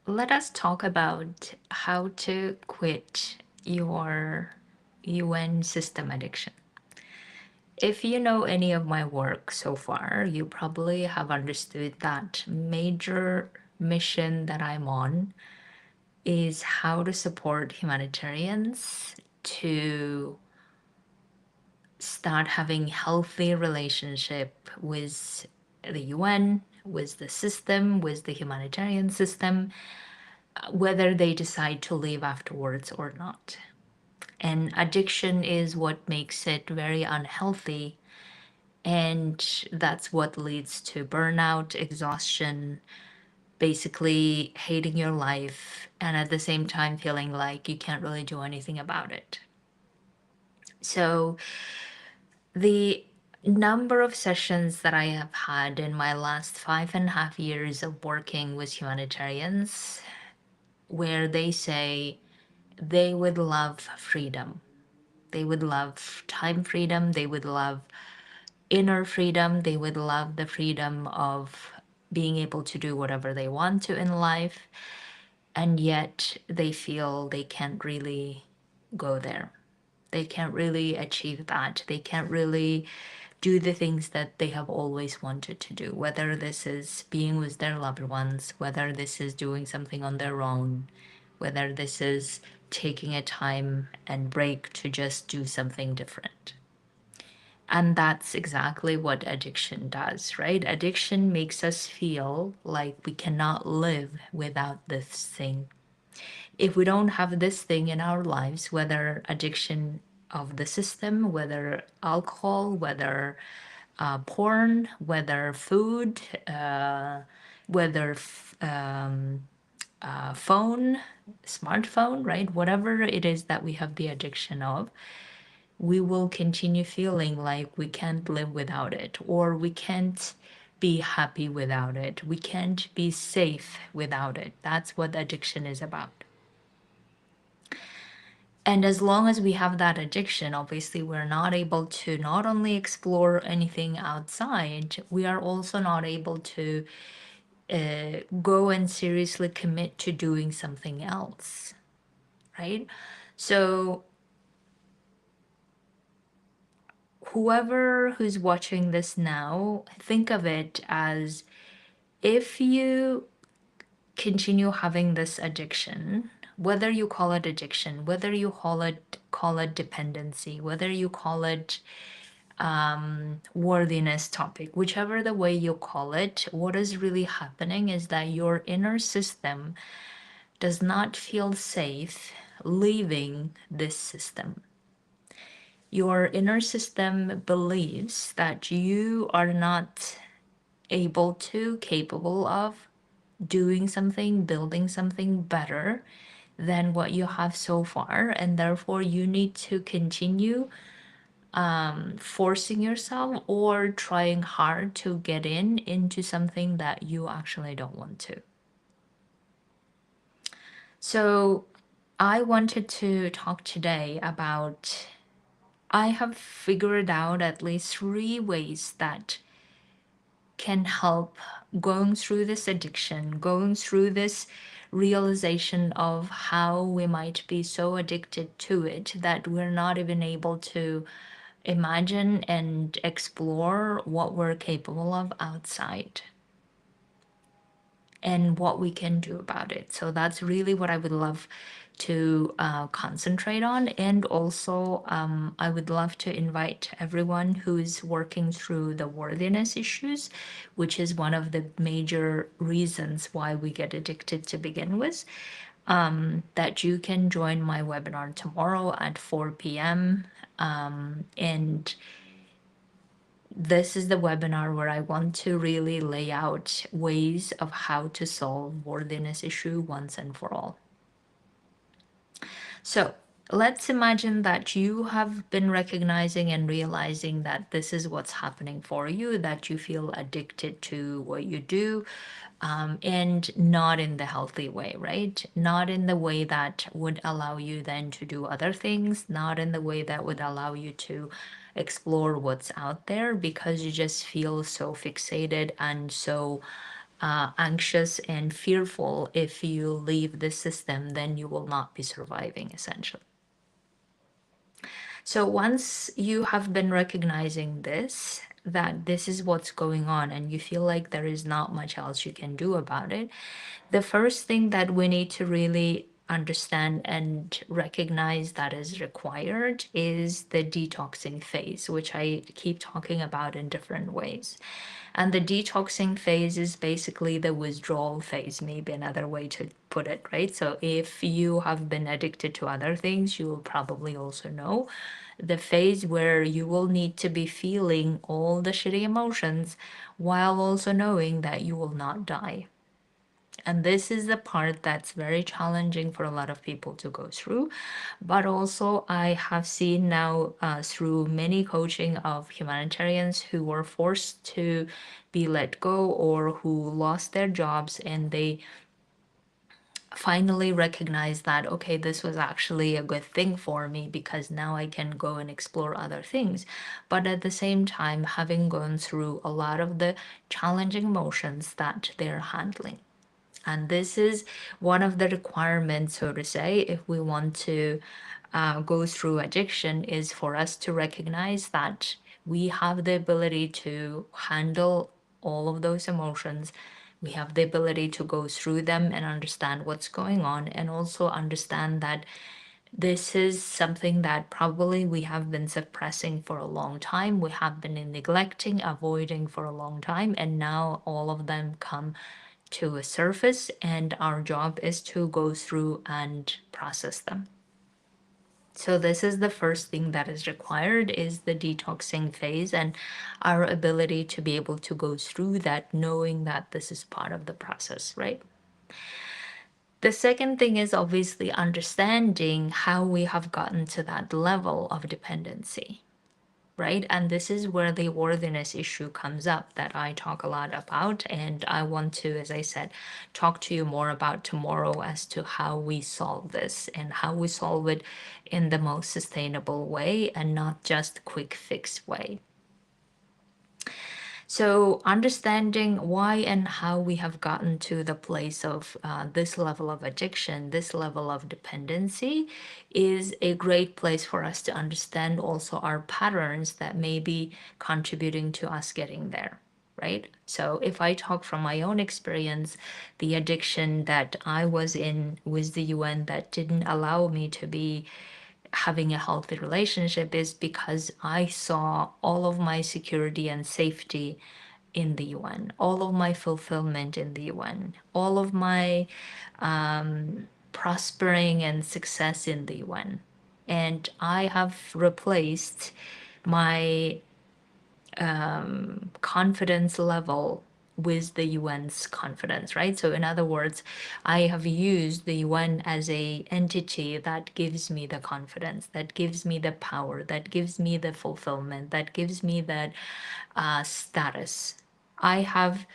let us talk about how to quit your UN system addiction. If you know any of my work so far, you probably have understood that major mission that I'm on is how to support humanitarians to start having healthy relationship with the UN, with the system, with the humanitarian system, whether they decide to leave afterwards or not. And addiction is what makes it very unhealthy. And that's what leads to burnout, exhaustion, basically hating your life, and at the same time feeling like you can't really do anything about it. So, the number of sessions that I have had in my last 5.5 years of working with humanitarians, where they say they would love freedom. They would love time freedom. They would love inner freedom. They would love the freedom of being able to do whatever they want to in life. And yet they feel they can't really go there. They can't really achieve that. They can't really do the things that they have always wanted to do, whether this is being with their loved ones, whether this is doing something on their own, whether this is taking a time and break to just do something different. And that's exactly what addiction does, right? Addiction makes us feel like we cannot live without this thing. If we don't have this thing in our lives, whether addiction of the system, whether alcohol, whether porn, whether food, whether phone, smartphone, right? Whatever it is that we have the addiction of, we will continue feeling like we can't live without it, or we can't be happy without it. We can't be safe without it. That's what addiction is about. And as long as we have that addiction, obviously, we're not able to not only explore anything outside, we are also not able to go and seriously commit to doing something else, right? So, whoever who's watching this now, think of it as if you continue having this addiction, whether you call it addiction, whether you call it dependency, whether you call it worthiness topic, whichever the way you call it, what is really happening is that your inner system does not feel safe leaving this system. Your inner system believes that you are not able to, capable of doing something, building something better than what you have so far, and therefore you need to continue forcing yourself or trying hard to get into something that you actually don't want to. So I wanted to talk today about, I have figured out at least 3 ways that can help going through this addiction, going through this realization of how we might be so addicted to it that we're not even able to imagine and explore what we're capable of outside and what we can do about it. So that's really what I would love to concentrate on. And also, I would love to invite everyone who's working through the worthiness issues, which is one of the major reasons why we get addicted to begin with. That you can join my webinar tomorrow at 4 p.m. And this is the webinar where I want to really lay out ways of how to solve worthiness issue once and for all. So let's imagine that you have been recognizing and realizing that this is what's happening for you, that you feel addicted to what you do, and not in the healthy way, right? Not in the way that would allow you then to do other things, not in the way that would allow you to explore what's out there, because you just feel so fixated and so anxious and fearful if you leave the system, then you will not be surviving, essentially. So once you have been recognizing this, that this is what's going on, and you feel like there is not much else you can do about it, the first thing that we need to really understand and recognize that is required is the detoxing phase, which I keep talking about in different ways. And the detoxing phase is basically the withdrawal phase, maybe another way to put it, right? So if you have been addicted to other things, you will probably also know the phase where you will need to be feeling all the shitty emotions while also knowing that you will not die. And this is the part that's very challenging for a lot of people to go through. But also, I have seen now through many coaching of humanitarians who were forced to be let go or who lost their jobs, and they finally recognized that, okay, this was actually a good thing for me because now I can go and explore other things. But at the same time, having gone through a lot of the challenging emotions that they're handling. And this is one of the requirements, so to say, if we want to go through addiction, is for us to recognize that we have the ability to handle all of those emotions. We have the ability to go through them and understand what's going on, and also understand that this is something that probably we have been suppressing for a long time. We have been neglecting, avoiding for a long time, and now all of them come to a surface, and our job is to go through and process them. So this is the first thing that is required, is the detoxing phase, and our ability to be able to go through that, knowing that this is part of the process, right? The second thing is obviously understanding how we have gotten to that level of dependency, right? And this is where the worthiness issue comes up that I talk a lot about. And I want to, as I said, talk to you more about tomorrow as to how we solve this and how we solve it in the most sustainable way and not just quick fix way. So, understanding why and how we have gotten to the place of this level of addiction, this level of dependency, is a great place for us to understand also our patterns that may be contributing to us getting there. Right. So, if I talk from my own experience, the addiction that I was in with the UN that didn't allow me to be having a healthy relationship is because I saw all of my security and safety in the UN, all of my fulfillment in the UN, all of my prospering and success in the UN. And I have replaced my confidence level with the UN's confidence, right? So in other words, I have used the UN as a entity that gives me the confidence, that gives me the power, that gives me the fulfillment, that gives me that status. I have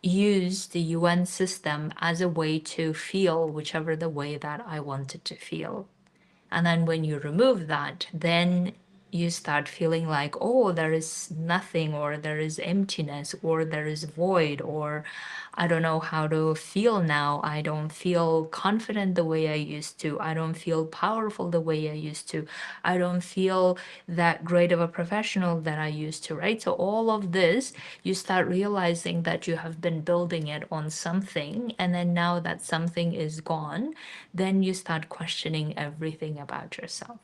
used the UN system as a way to feel whichever the way that I wanted to feel. And then when you remove that, then you start feeling like, oh, there is nothing, or there is emptiness, or there is void, or I don't know how to feel now. I don't feel confident the way I used to. I don't feel powerful the way I used to. I don't feel that great of a professional that I used to, right? So, all of this, you start realizing that you have been building it on something. And then now that something is gone, then you start questioning everything about yourself.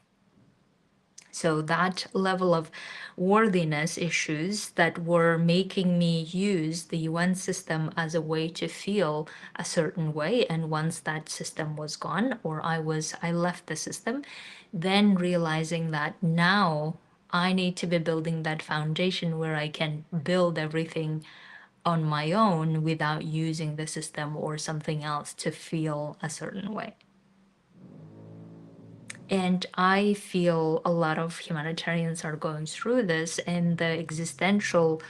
So that level of worthiness issues that were making me use the UN system as a way to feel a certain way, and once that system was gone, or I left the system, then realizing that now I need to be building that foundation where I can build everything on my own without using the system or something else to feel a certain way. And I feel a lot of humanitarians are going through this, and the existential,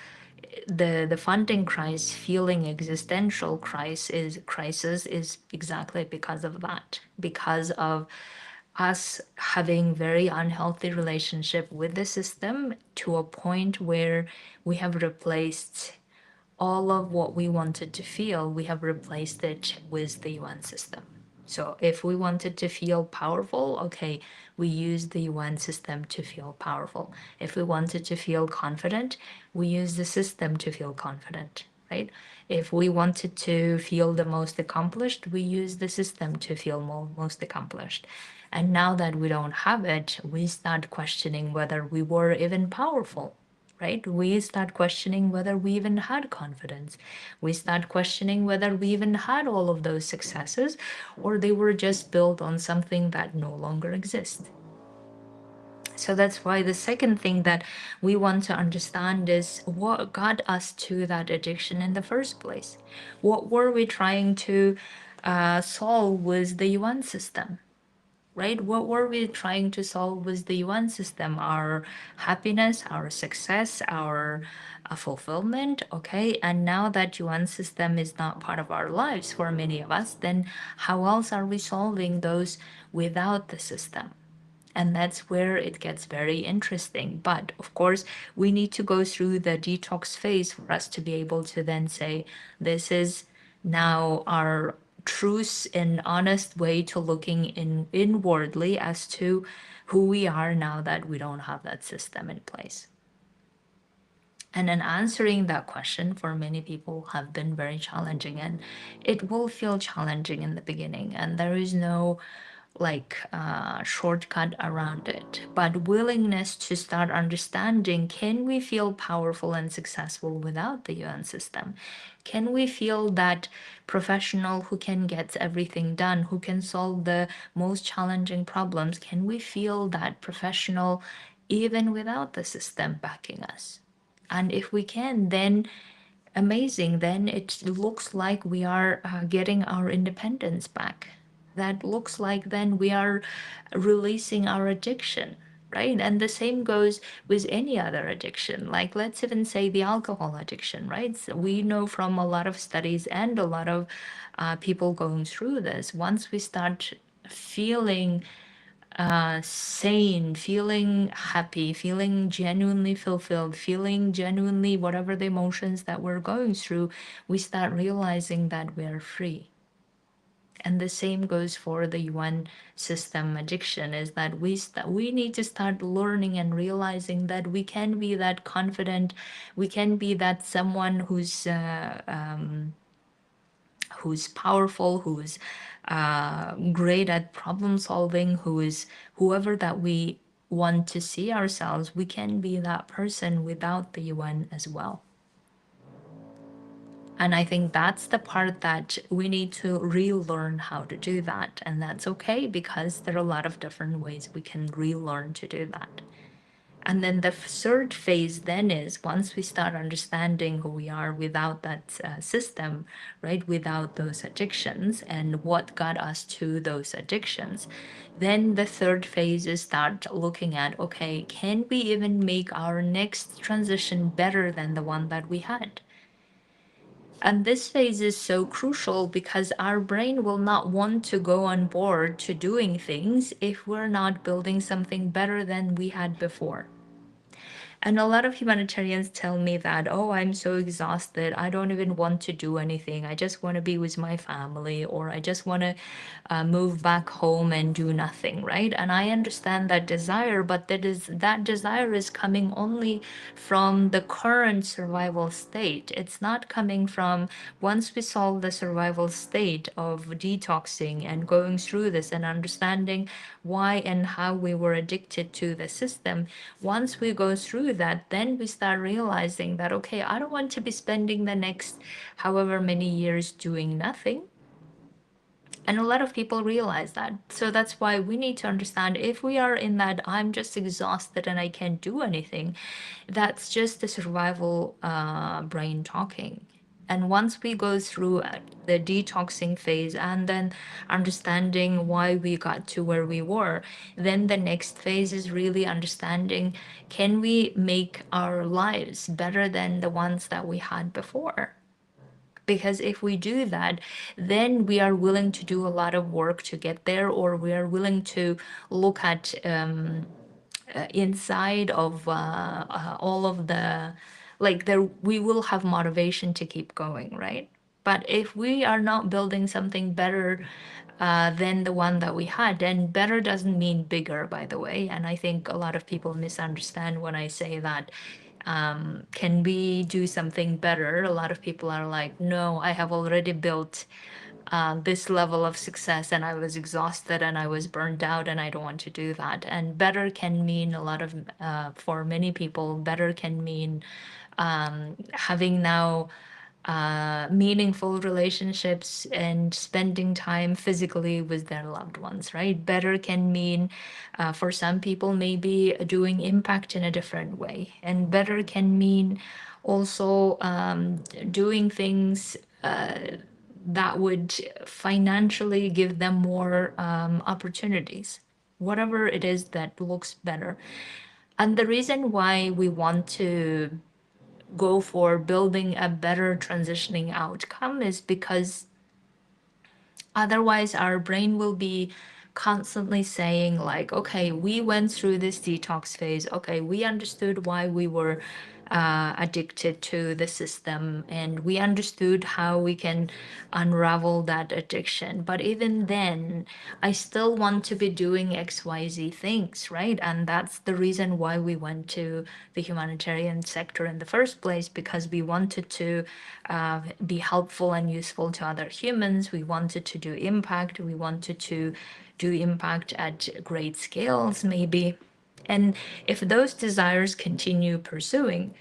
the funding crisis, feeling existential crisis is exactly because of that, because of us having very unhealthy relationship with the system to a point where we have replaced all of what we wanted to feel, we have replaced it with the UN system. So if we wanted to feel powerful, okay, we use the UN system to feel powerful. If we wanted to feel confident, we use the system to feel confident, right? If we wanted to feel the most accomplished, we use the system to feel most accomplished. And now that we don't have it, we start questioning whether we were even powerful, right? We start questioning whether we even had confidence. We start questioning whether we even had all of those successes, or they were just built on something that no longer exists. So that's why the second thing that we want to understand is what got us to that addiction in the first place. What were we trying to solve with the UN system? Right? What were we trying to solve with the UN system? Our happiness, our success, our fulfillment. Okay. And now that UN system is not part of our lives for many of us, then how else are we solving those without the system? And that's where it gets very interesting. But of course, we need to go through the detox phase for us to be able to then say, this is now our truth and honest way to looking inwardly as to who we are now that we don't have that system in place. And then answering that question for many people have been very challenging, and it will feel challenging in the beginning, and there is no shortcut around it, but willingness to start understanding, can we feel powerful and successful without the UN system? Can we feel that professional who can get everything done, who can solve the most challenging problems? Can we feel that professional even without the system backing us? And if we can, then amazing. Then it looks like we are getting our independence back. That looks like then we are releasing our addiction, right? And the same goes with any other addiction. Like, let's even say the alcohol addiction, right? So we know from a lot of studies and a lot of people going through this, once we start feeling sane, feeling happy, feeling genuinely fulfilled, feeling genuinely whatever the emotions that we're going through, we start realizing that we're free. And the same goes for the UN system addiction, is that we need to start learning and realizing that we can be that confident, we can be that someone who's powerful, who's great at problem solving, who is whoever that we want to see ourselves, we can be that person without the UN as well. And I think that's the part that we need to relearn how to do that. And that's okay, because there are a lot of different ways we can relearn to do that. And then the third phase then is, once we start understanding who we are without that system, right, without those addictions and what got us to those addictions, then the third phase is start looking at, okay, can we even make our next transition better than the one that we had? And this phase is so crucial because our brain will not want to go on board to doing things if we're not building something better than we had before. And a lot of humanitarians tell me that, oh, I'm so exhausted. I don't even want to do anything. I just want to be with my family, or I just want to move back home and do nothing, right? And I understand that desire, but that desire is coming only from the current survival state. It's not coming from, once we solve the survival state of detoxing and going through this and understanding why and how we were addicted to the system. Once we go through that, then we start realizing that, okay, I don't want to be spending the next however many years doing nothing. And a lot of people realize that. So that's why we need to understand, if we are in that, I'm just exhausted and I can't do anything, that's just the survival brain talking. And once we go through the detoxing phase and then understanding why we got to where we were, then the next phase is really understanding, can we make our lives better than the ones that we had before? Because if we do that, then we are willing to do a lot of work to get there, or we are willing to look at inside of all of the like there we will have motivation to keep going, right? But if we are not building something better than the one that we had, and better doesn't mean bigger, by the way. And I think a lot of people misunderstand when I say that. Can we do something better? A lot of people are like, no, I have already built this level of success and I was exhausted and I was burned out and I don't want to do that. And better can mean a lot of, for many people, better can mean having now meaningful relationships and spending time physically with their loved ones, right? Better can mean, for some people, maybe doing impact in a different way. And better can mean also doing things that would financially give them more opportunities, whatever it is that looks better. And the reason why we want to go for building a better transitioning outcome is because otherwise our brain will be constantly saying like, okay, we went through this detox phase, okay, we understood why we were addicted to the system, and we understood how we can unravel that addiction. But even then, I still want to be doing XYZ things, right? And that's the reason why we went to the humanitarian sector in the first place, because we wanted to be helpful and useful to other humans. We wanted to do impact. We wanted to do impact at great scales, maybe. And if those desires continue prevailing,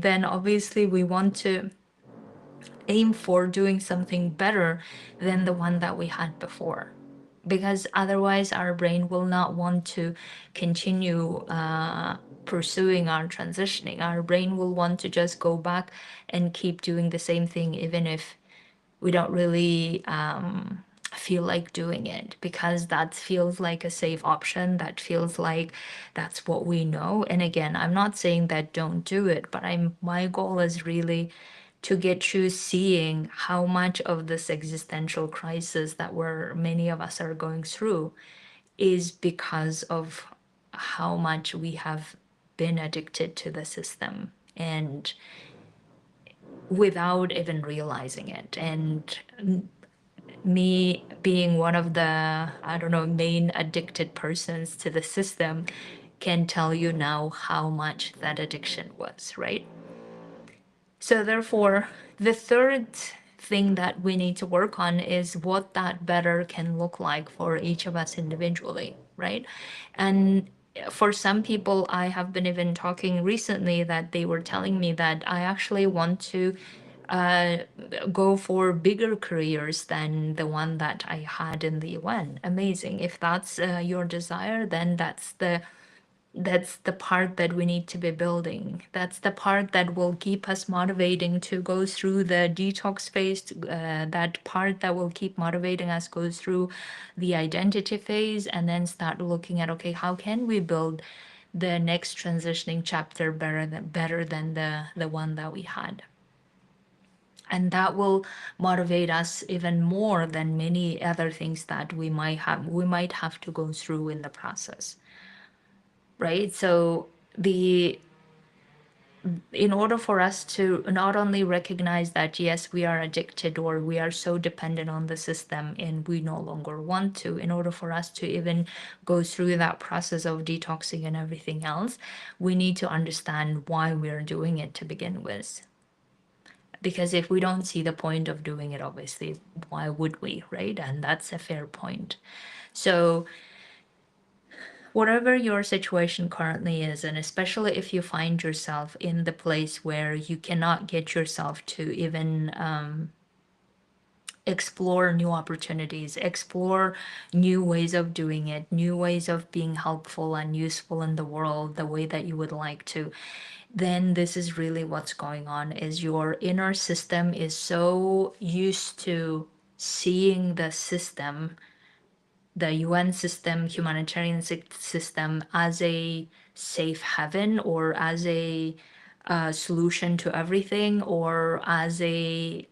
then obviously we want to aim for doing something better than the one that we had before. Because otherwise, our brain will not want to continue pursuing our transitioning. Our brain will want to just go back and keep doing the same thing, even if we don't really feel like doing it, because that feels like a safe option. That feels like that's what we know. And again, I'm not saying that don't do it, but my goal is really to get you seeing how much of this existential crisis that many of us are going through is because of how much we have been addicted to the system, and without even realizing it. And me being one of the, I don't know, main addicted persons to the system can tell you now how much that addiction was, right? So therefore, the third thing that we need to work on is what that better can look like for each of us individually, right? And for some people, I have been even talking recently that they were telling me that I actually want to go for bigger careers than the one that I had in the UN. Amazing. If that's your desire, then that's the part that we need to be building. That's the part that will keep us motivating to go through the detox phase, that part that will keep motivating us go through the identity phase, and then start looking at, okay, how can we build the next transitioning chapter better than the one that we had. And that will motivate us even more than many other things that we might have to go through in the process, right? So the in order for us to not only recognize that yes, we are addicted or we are so dependent on the system and we no longer want to, in order for us to even go through that process of detoxing and everything else, we need to understand why we're doing it to begin with. Because if we don't see the point of doing it, obviously, why would we, right? And that's a fair point. So whatever your situation currently is, and especially if you find yourself in the place where you cannot get yourself to even explore new opportunities, explore new ways of doing it, new ways of being helpful and useful in the world the way that you would like to, then this is really what's going on. Is your inner system is so used to seeing the system, the UN system, humanitarian system, as a safe haven or as a solution to everything, or as a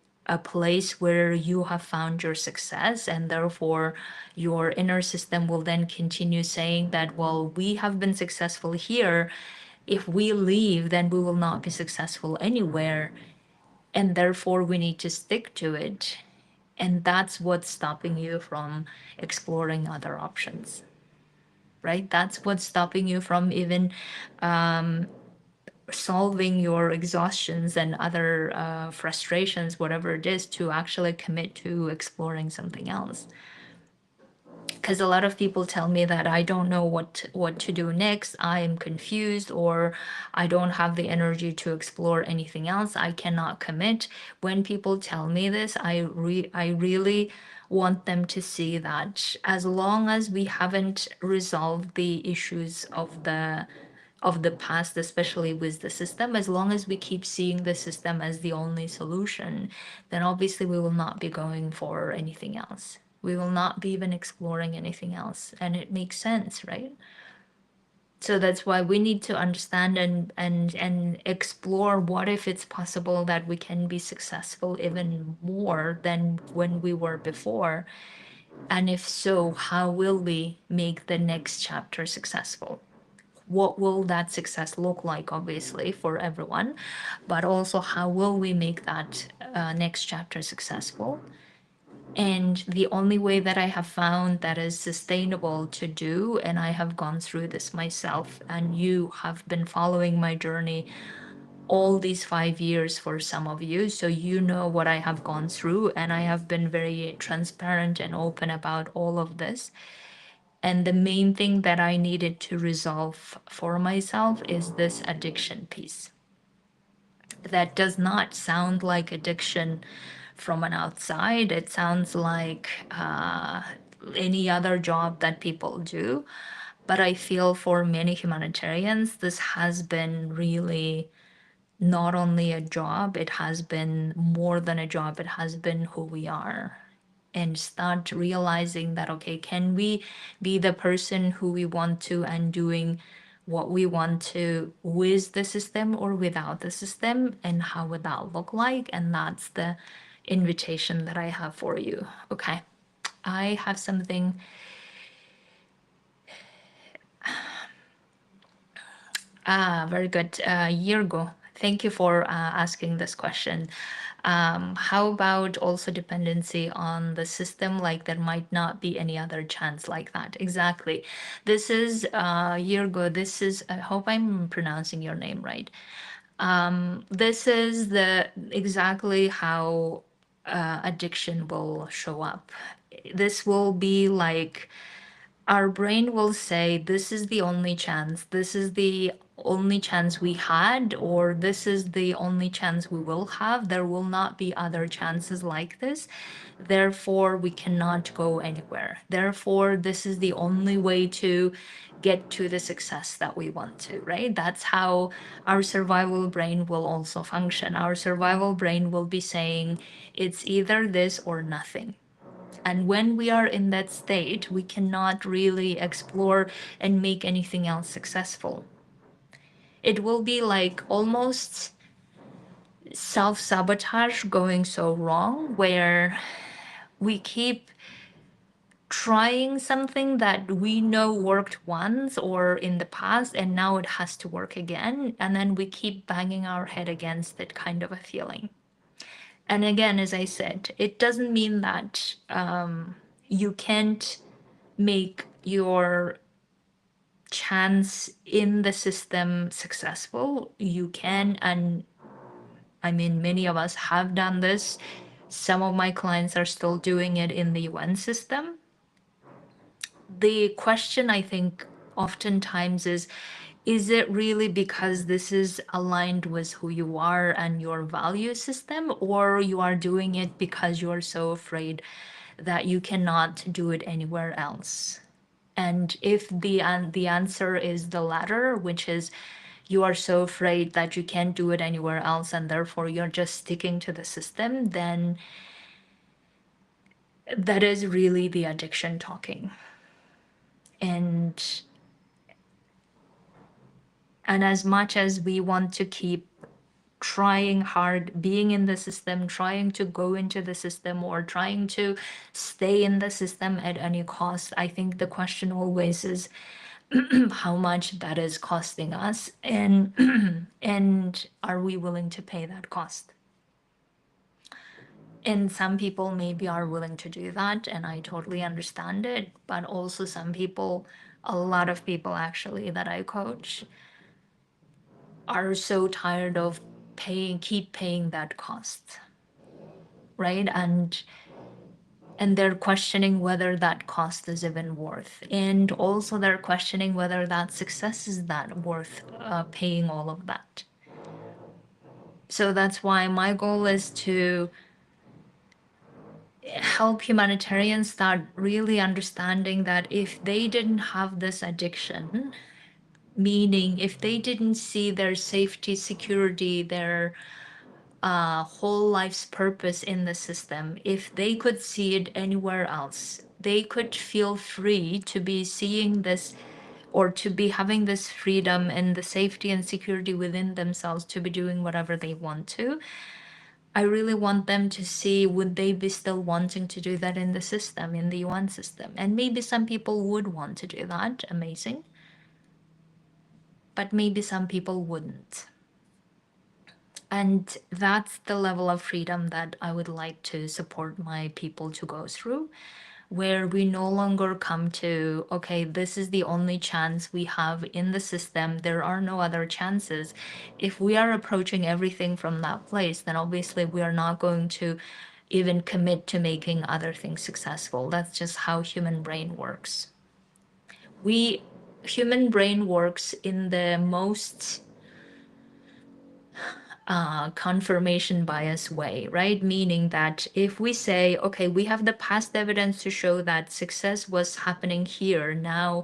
place where you have found your success, and therefore your inner system will then continue saying that, well, we have been successful here, If we leave, then we will not be successful anywhere, and therefore we need to stick to it. And that's what's stopping you from exploring other options, right? That's what's stopping you from even solving your exhaustions and other frustrations, whatever it is, to actually commit to exploring something else. Because a lot of people tell me that I don't know what to do next. I am confused, or I don't have the energy to explore anything else. I cannot commit. When people tell me this, I really want them to see that as long as we haven't resolved the issues of the past, especially with the system, as long as we keep seeing the system as the only solution, then obviously we will not be going for anything else. We will not be even exploring anything else. And it makes sense, right? So that's why we need to understand and explore what if it's possible that we can be successful even more than when we were before. And if so, how will we make the next chapter successful? What will that success look like, obviously, for everyone, but also how will we make that next chapter successful? And the only way that I have found that is sustainable to do, and I have gone through this myself, and you have been following my journey all these 5 years for some of you, so you know what I have gone through, and I have been very transparent and open about all of this. And the main thing that I needed to resolve for myself is this addiction piece. That does not sound like addiction from an outside. It sounds like any other job that people do. But I feel for many humanitarians, this has been really not only a job, it has been more than a job, it has been who we are. And start realizing that, okay, can we be the person who we want to and doing what we want to with the system or without the system, and how would that look like? And that's the invitation that I have for you. Okay, I have something. Very good. Yirgo, thank you for asking this question. How about also dependency on the system? Like there might not be any other chance like that. Exactly. This is Yirgo. This is. I hope I'm pronouncing your name right. This is the exactly how addiction will show up. This will be like our brain will say, this is the only chance, this is the only chance we had, or this is the only chance we will have. There will not be other chances like this. Therefore, we cannot go anywhere. Therefore, this is the only way to get to the success that we want to, right? That's how our survival brain will also function. Our survival brain will be saying, it's either this or nothing. And when we are in that state, we cannot really explore and make anything else successful. It will be like almost self sabotage going so wrong, where we keep trying something that we know worked once or in the past, and now it has to work again. And then we keep banging our head against it, kind of a feeling. And again, as I said, it doesn't mean that you can't make your chance in the system successful. You can, and I mean, many of us have done this. Some of my clients are still doing it in the UN system. The question, I think, oftentimes is it really because this is aligned with who you are and your value system, or you are doing it because you are so afraid that you cannot do it anywhere else? And if the answer is the latter, which is you are so afraid that you can't do it anywhere else and therefore you're just sticking to the system, then that is really the addiction talking. And as much as we want to keep trying hard, being in the system, trying to go into the system, or trying to stay in the system at any cost, I think the question always is, how much that is costing us, and and are we willing to pay that cost? And some people maybe are willing to do that, and I totally understand it. But also some people, a lot of people actually that I coach, are so tired of keep paying that cost, right? And they're questioning whether that cost is even worth, and also they're questioning whether that success is that worth paying all of that. So that's why my goal is to help humanitarians start really understanding that if they didn't have this addiction, meaning if they didn't see their safety, security, their whole life's purpose in the system, if they could see it anywhere else, they could feel free to be seeing this, or to be having this freedom and the safety and security within themselves to be doing whatever they want to. I really want them to see, would they be still wanting to do that in the system, in the UN system? And maybe some people would want to do that, amazing. But maybe some people wouldn't. And that's the level of freedom that I would like to support my people to go through, where we no longer come to, okay, this is the only chance we have in the system. There are no other chances. If we are approaching everything from that place, then obviously we are not going to even commit to making other things successful. That's just how human brain works. Human brain works in the most confirmation bias way, right? Meaning that if we say, okay, we have the past evidence to show that success was happening here, now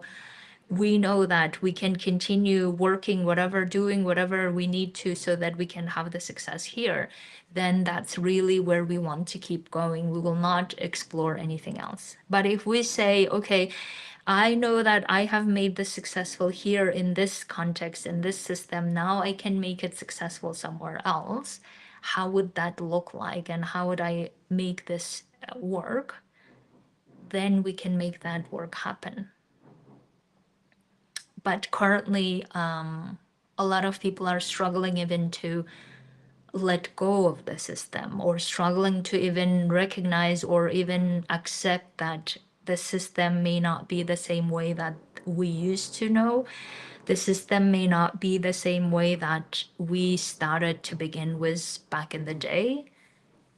we know that we can continue working, doing whatever we need to so that we can have the success here, then that's really where we want to keep going. We will not explore anything else. But if we say, okay, I know that I have made this successful here in this context, in this system, now I can make it successful somewhere else. How would that look like? And how would I make this work? Then we can make that work happen. But currently, a lot of people are struggling even to let go of the system, or struggling to even recognize or even accept that the system may not be the same way that we used to know. The system may not be the same way that we started to begin with back in the day.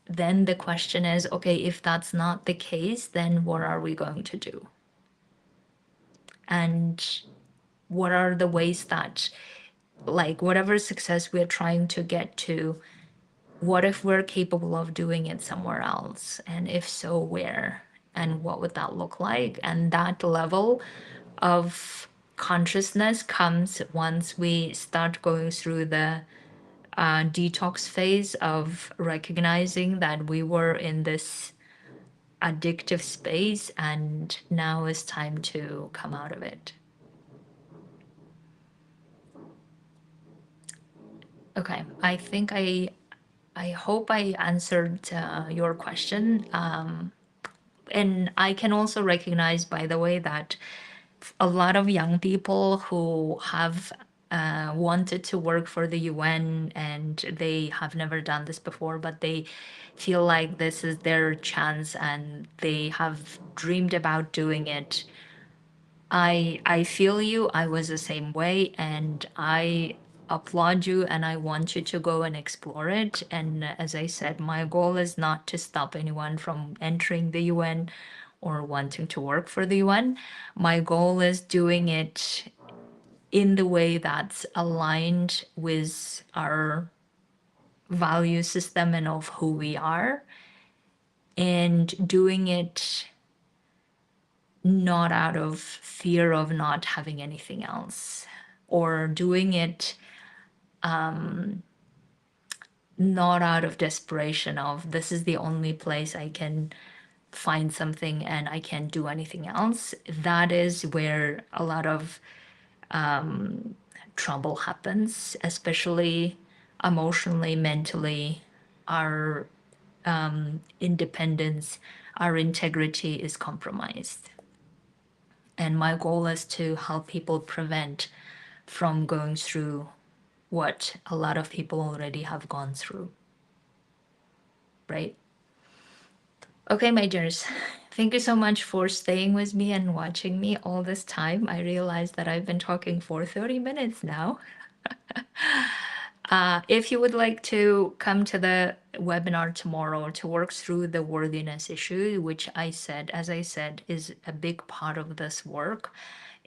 Then the question is, okay, if that's not the case, then what are we going to do? And what are the ways that, like, whatever success we're trying to get to, what if we're capable of doing it somewhere else? And if so, where? And what would that look like? And that level of consciousness comes once we start going through the detox phase of recognizing that we were in this addictive space and now is time to come out of it. Okay, I think I hope I answered your question. And I can also recognize, by the way, that a lot of young people who have wanted to work for the UN, and they have never done this before, but they feel like this is their chance and they have dreamed about doing it. I feel you. I was the same way, and I applaud you, and I want you to go and explore it. And as I said, my goal is not to stop anyone from entering the UN or wanting to work for the UN. My goal is doing it in the way that's aligned with our value system and of who we are, and doing it not out of fear of not having anything else, or doing it not out of desperation of this is the only place I can find something and I can't do anything else. That is where a lot of trouble happens, especially emotionally, mentally. Our independence, our integrity is compromised. And my goal is to help people prevent from going through what a lot of people already have gone through, right? Okay, my dears, thank you so much for staying with me and watching me all this time. I realize that I've been talking for 30 minutes now. If you would like to come to the webinar tomorrow to work through the worthiness issue, which as I said, is a big part of this work,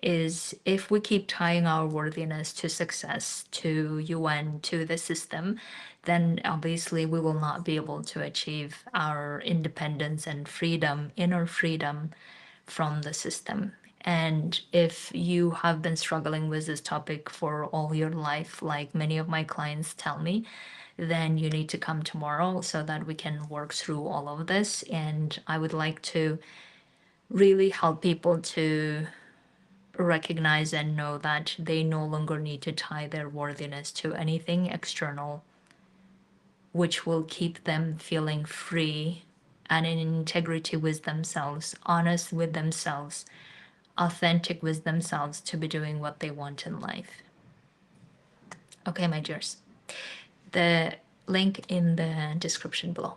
is if we keep tying our worthiness to success, to UN, to the system, then obviously we will not be able to achieve our independence and freedom, inner freedom from the system. And if you have been struggling with this topic for all your life, like many of my clients tell me, then you need to come tomorrow so that we can work through all of this. And I would like to really help people to recognize and know that they no longer need to tie their worthiness to anything external, which will keep them feeling free and in integrity with themselves, honest with themselves, authentic with themselves to be doing what they want in life. Okay, my dears. The link in the description below.